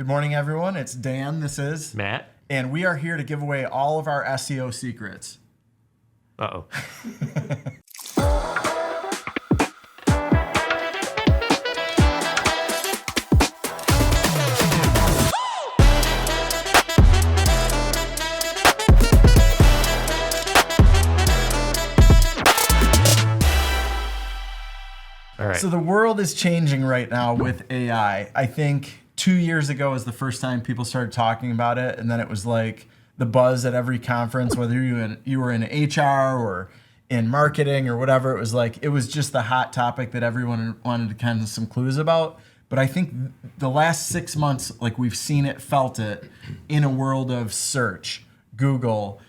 Good morning, everyone. It's Dan. This is Matt. And we are here to give away all of our SEO secrets. Uh-oh. All right. So the world is changing right now with AI. I think 2 years ago was the first time people started talking about it, and then it was like the buzz at every conference, whether you were in HR or in marketing or whatever. It was just the hot topic that everyone wanted to kind of some clues about. But I think the last 6 months, like we've seen it, felt it in a world of search, Google,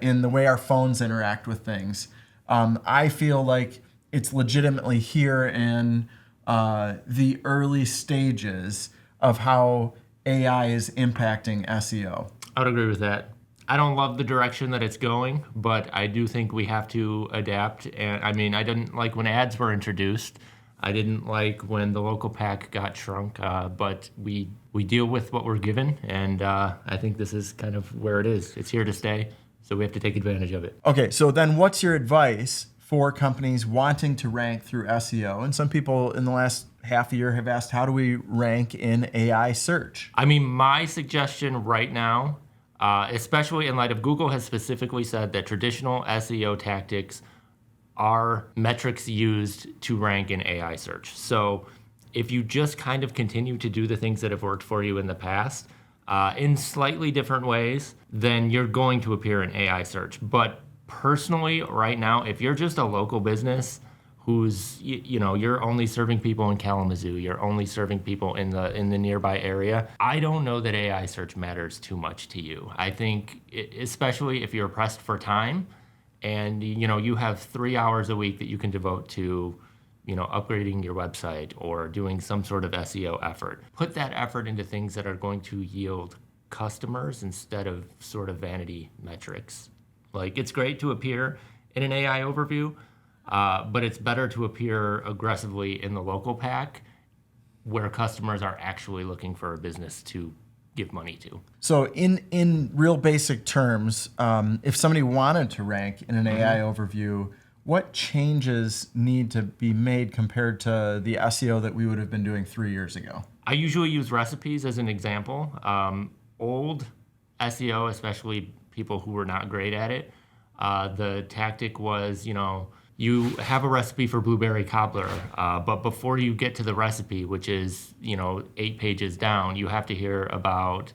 in the way our phones interact with things. I feel like it's legitimately here in the early stages of how AI is impacting SEO. I would agree with that. I don't love the direction that it's going, but I do think we have to adapt. And I mean, I didn't like when ads were introduced. I didn't like when the local pack got shrunk, but we deal with what we're given, and I think this is kind of where it is. It's here to stay, so we have to take advantage of it. Okay, so then what's your advice for companies wanting to rank through SEO? And some people in the last half a year have asked, how do we rank in AI search? I mean, my suggestion right now, especially in light of Google has specifically said that traditional SEO tactics are metrics used to rank in AI search. So if you just kind of continue to do the things that have worked for you in the past in slightly different ways, then you're going to appear in AI search. But personally, right now, if you're just a local business who's, you're only serving people in Kalamazoo, you're only serving people in the nearby area, I don't know that AI search matters too much to you. I think, especially if you're pressed for time and, you have 3 hours a week that you can devote to, upgrading your website or doing some sort of SEO effort. Put that effort into things that are going to yield customers instead of sort of vanity metrics. Like, it's great to appear in an AI overview, but it's better to appear aggressively in the local pack where customers are actually looking for a business to give money to. So in real basic terms, if somebody wanted to rank in an AI overview, what changes need to be made compared to the SEO that we would have been doing 3 years ago? I usually use recipes as an example. Old SEO, especially people who were not great at it, the tactic was, you have a recipe for blueberry cobbler, but before you get to the recipe, which is, 8 pages down, you have to hear about,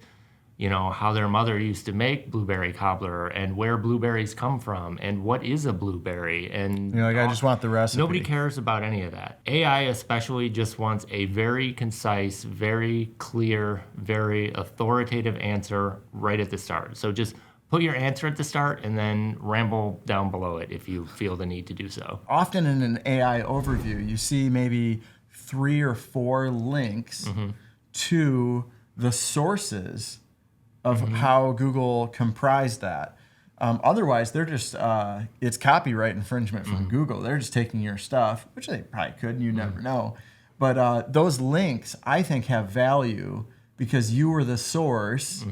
how their mother used to make blueberry cobbler and where blueberries come from and what is a blueberry. And I just want the recipe. Nobody cares about any of that. AI especially just wants a very concise, very clear, very authoritative answer right at the start. So just put your answer at the start and then ramble down below it if you feel the need to do so. Often in an AI overview, you see maybe 3 or 4 links to the sources of how Google comprised that. Otherwise, they're just, it's copyright infringement from Google. They're just taking your stuff, which they probably could, and you never know. But those links, I think, have value because you were the source,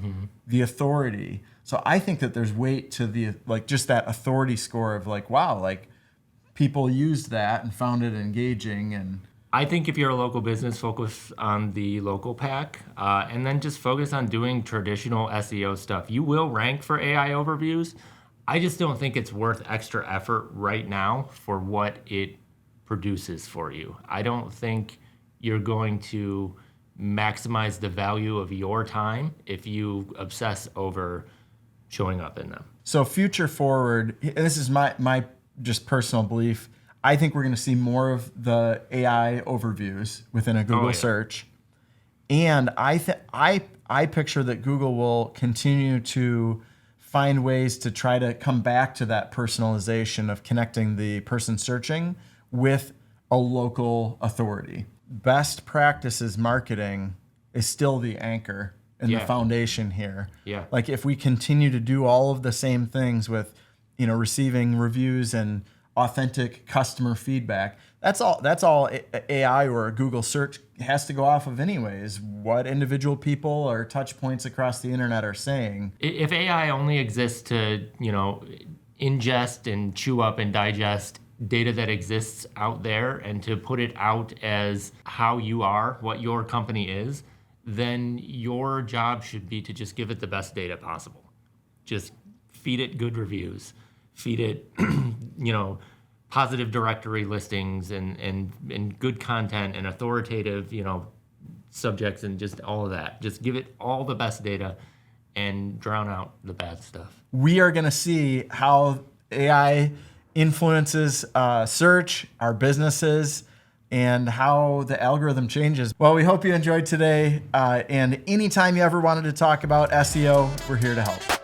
the authority. So I think that there's weight to the, just that authority score of wow, people used that and found it engaging. And I think if you're a local business, focus on the local pack and then just focus on doing traditional SEO stuff. You will rank for AI overviews. I just don't think it's worth extra effort right now for what it produces for you. I don't think you're going to maximize the value of your time if you obsess over showing up in them. So future forward, and this is my just personal belief, I think we're going to see more of the AI overviews within a Google search. And I picture that Google will continue to find ways to try to come back to that personalization of connecting the person searching with a local authority. Best practices marketing is still the anchor and the foundation here. Yeah. If we continue to do all of the same things with, receiving reviews and authentic customer feedback. That's all AI or Google search has to go off of anyways. What individual people or touch points across the internet are saying. If AI only exists to, ingest and chew up and digest data that exists out there and to put it out as how you are, what your company is, then your job should be to just give it the best data possible. Just feed it good reviews, feed it, positive directory listings and good content and authoritative, subjects and just all of that. Just give it all the best data and drown out the bad stuff. We are going to see how AI influences search, our businesses, and how the algorithm changes. Well, we hope you enjoyed today. And anytime you ever wanted to talk about SEO, we're here to help.